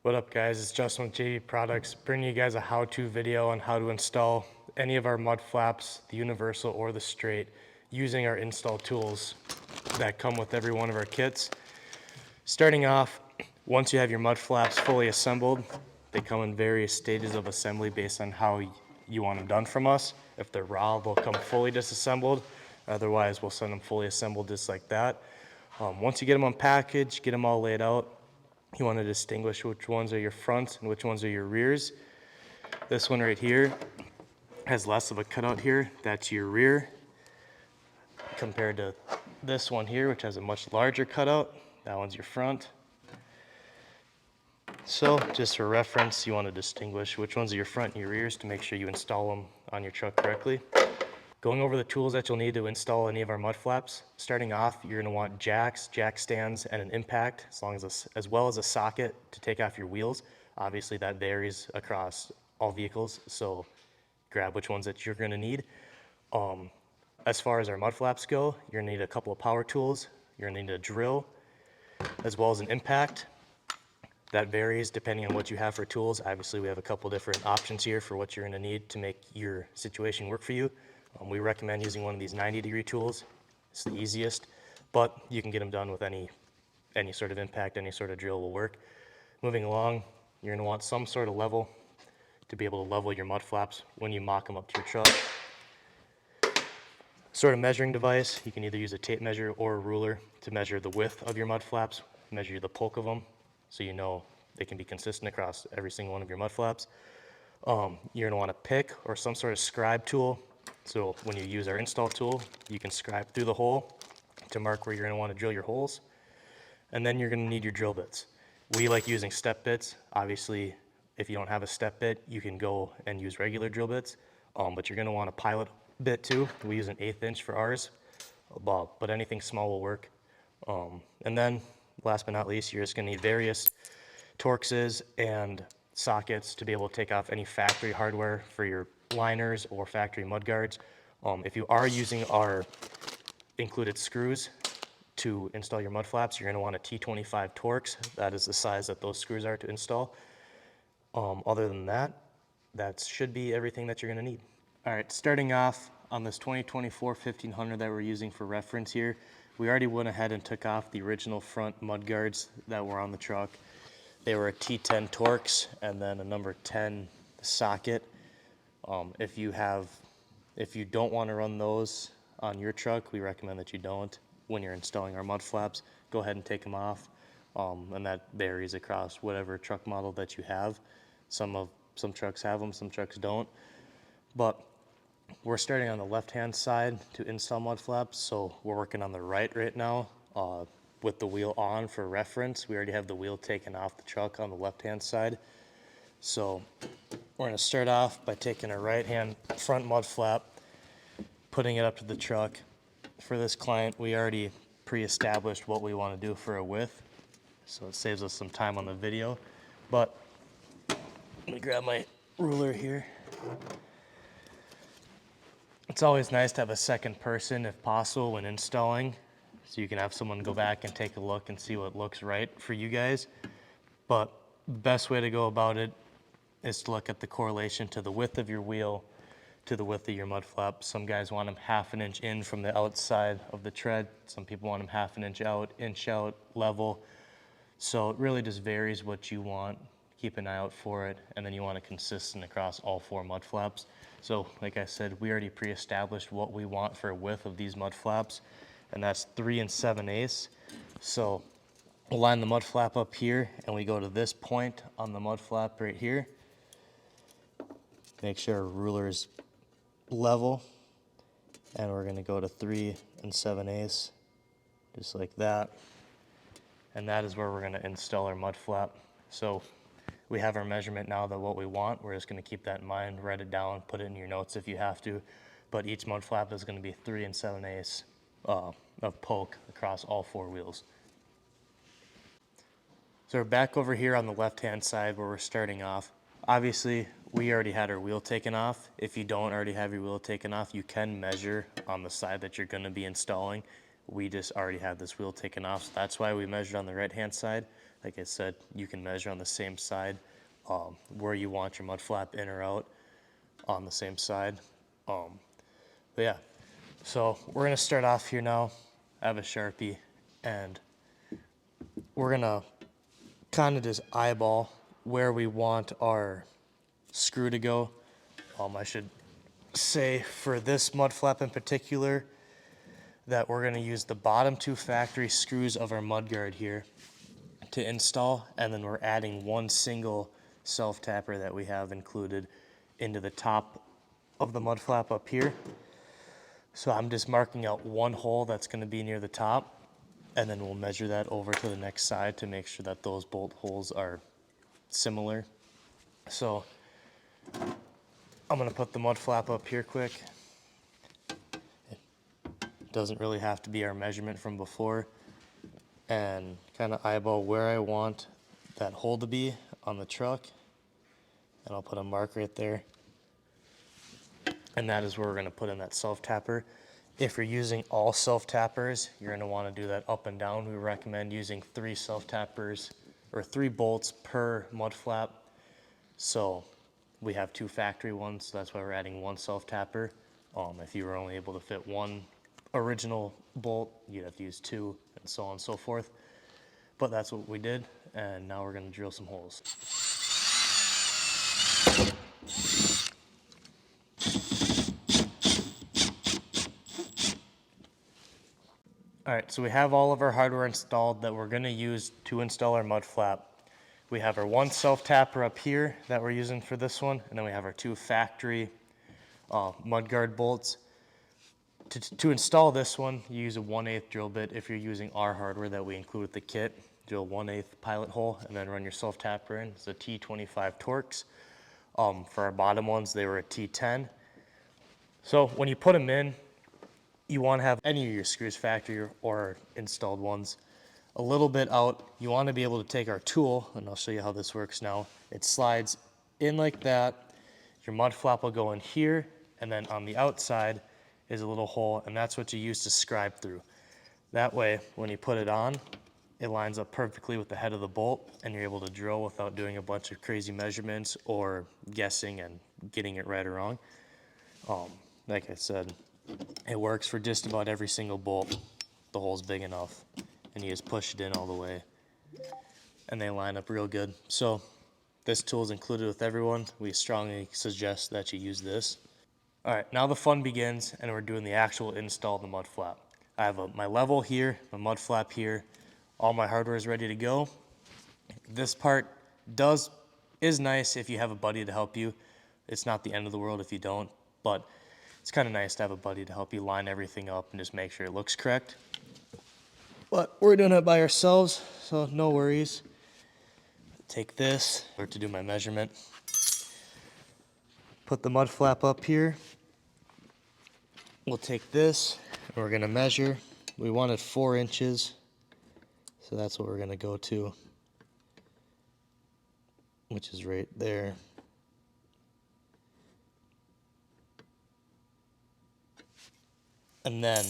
What up guys, it's Justin with JV Products, bringing you guys a how-to video on how to install any of our mud flaps, the universal or the straight, using our install tools that come with every one of our kits. Starting off, once you have your mud flaps fully assembled, they come in various stages of assembly based on how you want them done from us. If they're raw, they'll come fully disassembled. Otherwise, we'll send them fully assembled just like that. Once you get them unpackaged, get them all laid out, you want to distinguish which ones are your fronts and which ones are your rears. This one right here has less of a cutout here. That's your rear, compared to this one here, which has a much larger cutout. That one's your front. So just for reference, you want to distinguish which ones are your front and your rears to make sure you install them on your truck correctly. Going over the tools that you'll need to install any of our mud flaps. Starting off, you're going to want jacks, jack stands, and an impact, as well as a socket to take off your wheels. Obviously that varies across all vehicles, so grab which ones that you're going to need. As far as our mud flaps go, you're going to need a couple of power tools. You're going to need a drill, as well as an impact. That varies depending on what you have for tools. Obviously we have a couple different options here for what you're going to need to make your situation work for you. We recommend using one of these 90-degree tools. It's the easiest, but you can get them done with any sort of impact, any sort of drill will work. Moving along, you're going to want some sort of level to be able to level your mud flaps when you mock them up to your truck. Sort of measuring device, you can either use a tape measure or a ruler to measure the width of your mud flaps, measure the poke of them, so you know they can be consistent across every single one of your mud flaps. You're going to want a pick or some sort of scribe tool. So when you use our install tool, you can scribe through the hole to mark where you're going to want to drill your holes. And then you're going to need your drill bits. We like using step bits. Obviously, if you don't have a step bit, you can go and use regular drill bits. But you're going to want a pilot bit too. We use an 1/8 inch for ours, but anything small will work. And then, last but not least, you're just going to need various Torxes and sockets to be able to take off any factory hardware for your liners or factory mudguards. If you are using our included screws to install your mud flaps, you're going to want a T25 Torx. That is the size that those screws are to install. Other than that, that should be everything that you're going to need. All right, starting off on this 2024 1500 that we're using for reference here, we already went ahead and took off the original front mudguards that were on the truck. They were a T10 Torx and then a number 10 socket. If you don't want to run those on your truck, we recommend that you don't. When you're installing our mud flaps, go ahead and take them off. And that varies across whatever truck model that you have. Some trucks have them, some trucks don't. But we're starting on the left-hand side to install mud flaps, so we're working on the right now. With the wheel on for reference, we already have the wheel taken off the truck on the left-hand side. So we're going to start off by taking a right-hand front mud flap, putting it up to the truck. For this client, we already pre-established what we want to do for a width, so it saves us some time on the video. But let me grab my ruler here. It's always nice to have a second person if possible when installing, so you can have someone go back and take a look and see what looks right for you guys. But the best way to go about it is to look at the correlation to the width of your wheel to the width of your mud flap. Some guys want them 1/2 inch in from the outside of the tread. Some people want them 1/2 inch out level. So it really just varies what you want. Keep an eye out for it, and then you want it consistent across all 4 mud flaps. So like I said, we already pre-established what we want for a width of these mud flaps, and that's 3 7/8. So we'll line the mud flap up here, and we go to this point on the mud flap right here. Make sure our ruler is level, and we're going to go to 3 7/8, just like that. And that is where we're going to install our mud flap. So we have our measurement now that what we want. We're just going to keep that in mind, write it down, put it in your notes if you have to. But each mud flap is going to be 3 7/8 of poke across all 4 wheels. So we're back over here on the left-hand side where we're starting off. Obviously, we already had our wheel taken off. If you don't already have your wheel taken off, you can measure on the side that you're going to be installing. We just already have this wheel taken off, so that's why we measured on the right-hand side. Like I said, you can measure on the same side where you want your mud flap in or out on the same side. But yeah, so we're gonna start off here now. I have a Sharpie, and we're gonna kind of just eyeball where we want our screw to go. I should say for this mud flap in particular that we're gonna use the bottom 2 factory screws of our mudguard here to install, and then we're adding one single self tapper that we have included into the top of the mud flap up here. So I'm just marking out one hole that's going to be near the top, and then we'll measure that over to the next side to make sure that those bolt holes are similar. So I'm going to put the mud flap up here quick. It doesn't really have to be our measurement from before, and kind of eyeball where I want that hole to be on the truck, and I'll put a mark right there. And that is where we're going to put in that self tapper. If you're using all self tappers, you're going to want to do that up and down. We recommend using 3 self tappers or 3 bolts per mud flap. So we have 2 factory ones, so that's why we're adding 1 self tapper. If you were only able to fit 1 original bolt, you'd have to use 2, and so on and so forth. But that's what we did, and now we're going to drill some holes. All right, so we have all of our hardware installed that we're gonna use to install our mud flap. We have our 1 self tapper up here that we're using for this one, and then we have our 2 factory mudguard bolts. To install this one, you use a 1/8 drill bit. If you're using our hardware that we include with the kit, drill 1/8 pilot hole and then run your self tapper in. It's a T25 Torx. For our bottom ones, they were a T10. So when you put them in, you want to have any of your screws, factory or installed ones, a little bit out. You want to be able to take our tool, and I'll show you how this works now. It slides in like that. Your mud flap will go in here, and then on the outside is a little hole, and that's what you use to scribe through. That way, when you put it on, it lines up perfectly with the head of the bolt, and you're able to drill without doing a bunch of crazy measurements or guessing and getting it right or wrong. Like I said, it works for just about every single bolt. The hole's big enough, and you just push it in all the way, and they line up real good. So this tool is included with everyone. We strongly suggest that you use this. All right, now the fun begins, and we're doing the actual install of the mud flap. I have my level here, my mud flap here. All my hardware is ready to go. This part is nice if you have a buddy to help you. It's not the end of the world if you don't, but it's kind of nice to have a buddy to help you line everything up and just make sure it looks correct. But we're doing it by ourselves, so no worries. Take this to do my measurement. Put the mud flap up here. We'll take this, and we're gonna measure. We wanted 4 inches, so that's what we're gonna go to, which is right there. And then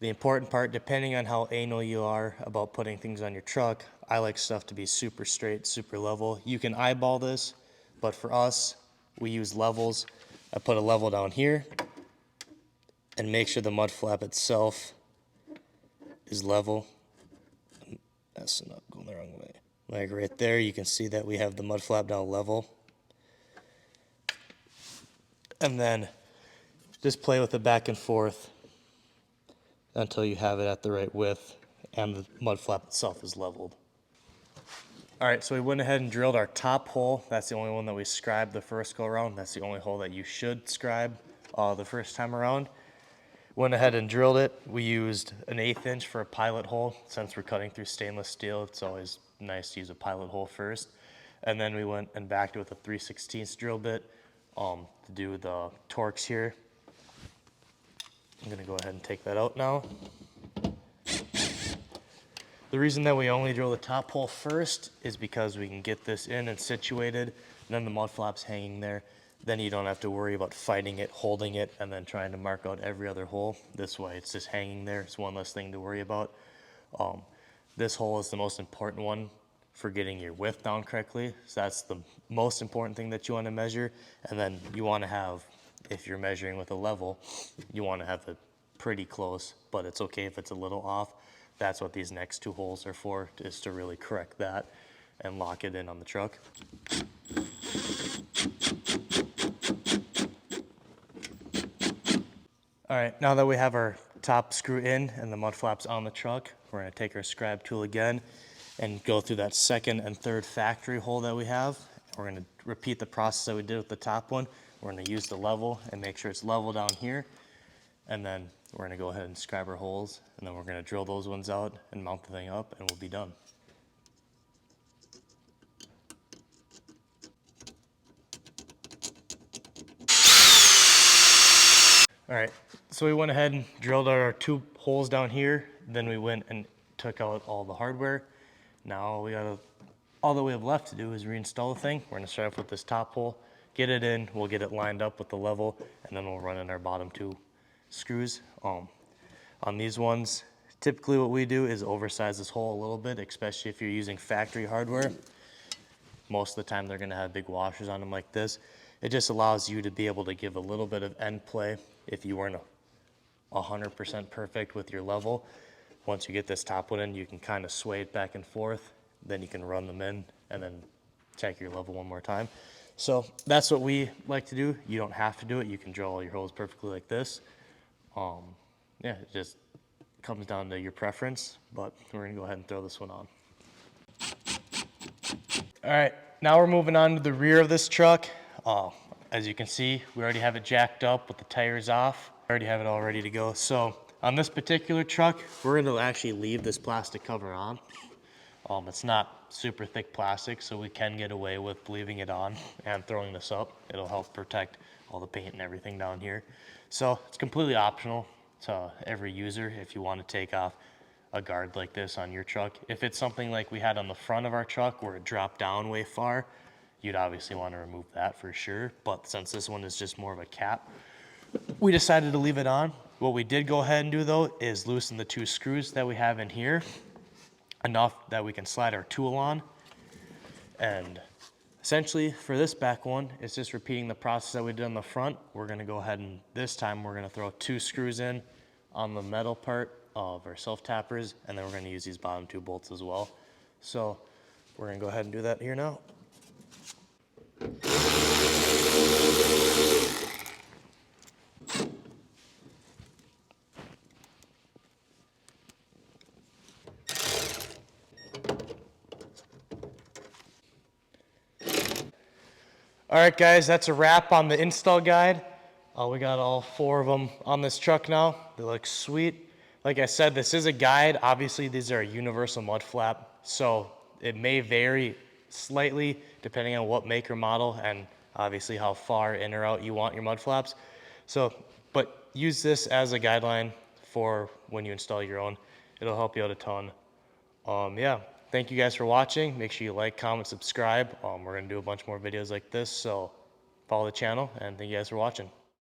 the important part, depending on how anal you are about putting things on your truck, I like stuff to be super straight, super level. You can eyeball this, but for us, we use levels. I put a level down here and make sure the mud flap itself is level. That's not going the wrong way. Like right there, you can see that we have the mud flap down level. And then just play with it back and forth until you have it at the right width and the mud flap itself is leveled. All right, so we went ahead and drilled our top hole. That's the only one that we scribed the first go around. That's the only hole that you should scribe the first time around. Went ahead and drilled it. We used an 1/8 inch for a pilot hole. Since we're cutting through stainless steel, it's always nice to use a pilot hole first. And then we went and backed it with a 3/16 drill bit to do the Torx here. I'm gonna go ahead and take that out now. The reason that we only drill the top hole first is because we can get this in and situated, and then the mud flap's hanging there. Then you don't have to worry about fighting it, holding it, and then trying to mark out every other hole. This way, it's just hanging there. It's one less thing to worry about. This hole is the most important one for getting your width down correctly. So that's the most important thing that you want to measure. And then you want to have, if you're measuring with a level, you want to have it pretty close, but it's okay if it's a little off. That's what these next two holes are for, is to really correct that and lock it in on the truck. All right, now that we have our top screw in and the mud flaps on the truck, we're gonna take our scribe tool again and go through that second and third factory hole that we have. We're gonna repeat the process that we did with the top one. We're gonna use the level and make sure it's level down here. And then we're gonna go ahead and scribe our holes, and then we're gonna drill those ones out and mount the thing up, and we'll be done. All right, so we went ahead and drilled our two holes down here. Then we went and took out all the hardware. Now all that we have left to do is reinstall the thing. We're gonna start off with this top hole, get it in, we'll get it lined up with the level, and then we'll run in our bottom two screws. On these ones, typically what we do is oversize this hole a little bit, especially if you're using factory hardware. Most of the time they're gonna have big washers on them like this. It just allows you to be able to give a little bit of end play if you weren't 100% perfect with your level. Once you get this top one in, you can kind of sway it back and forth. Then you can run them in and then check your level one more time. So that's what we like to do. You don't have to do it. You can drill all your holes perfectly like this. Yeah, it just comes down to your preference, but we're gonna go ahead and throw this one on. All right, now we're moving on to the rear of this truck. As you can see, we already have it jacked up with the tires off. I already have it all ready to go. So on this particular truck, we're gonna actually leave this plastic cover on. It's not super thick plastic, so we can get away with leaving it on and throwing this up. It'll help protect all the paint and everything down here. So it's completely optional to every user if you want to take off a guard like this on your truck. If it's something like we had on the front of our truck where it dropped down way far, you'd obviously want to remove that for sure. But since this one is just more of a cap, we decided to leave it on. What we did go ahead and do though is loosen the two screws that we have in here enough that we can slide our tool on. And essentially for this back one, it's just repeating the process that we did on the front. We're gonna go ahead and this time we're gonna throw two screws in on the metal part of our self-tappers, and then we're gonna use these bottom two bolts as well. So we're gonna go ahead and do that here now. All right, guys, that's a wrap on the install guide. We got all four of them on this truck now. They look sweet. Like I said, this is a guide. Obviously, these are a universal mud flap, so it may vary slightly depending on what make or model and obviously how far in or out you want your mud flaps. So, but use this as a guideline for when you install your own. It'll help you out a ton. Yeah, thank you guys for watching. Make sure you like, comment, subscribe. We're gonna do a bunch more videos like this, so follow the channel, and thank you guys for watching.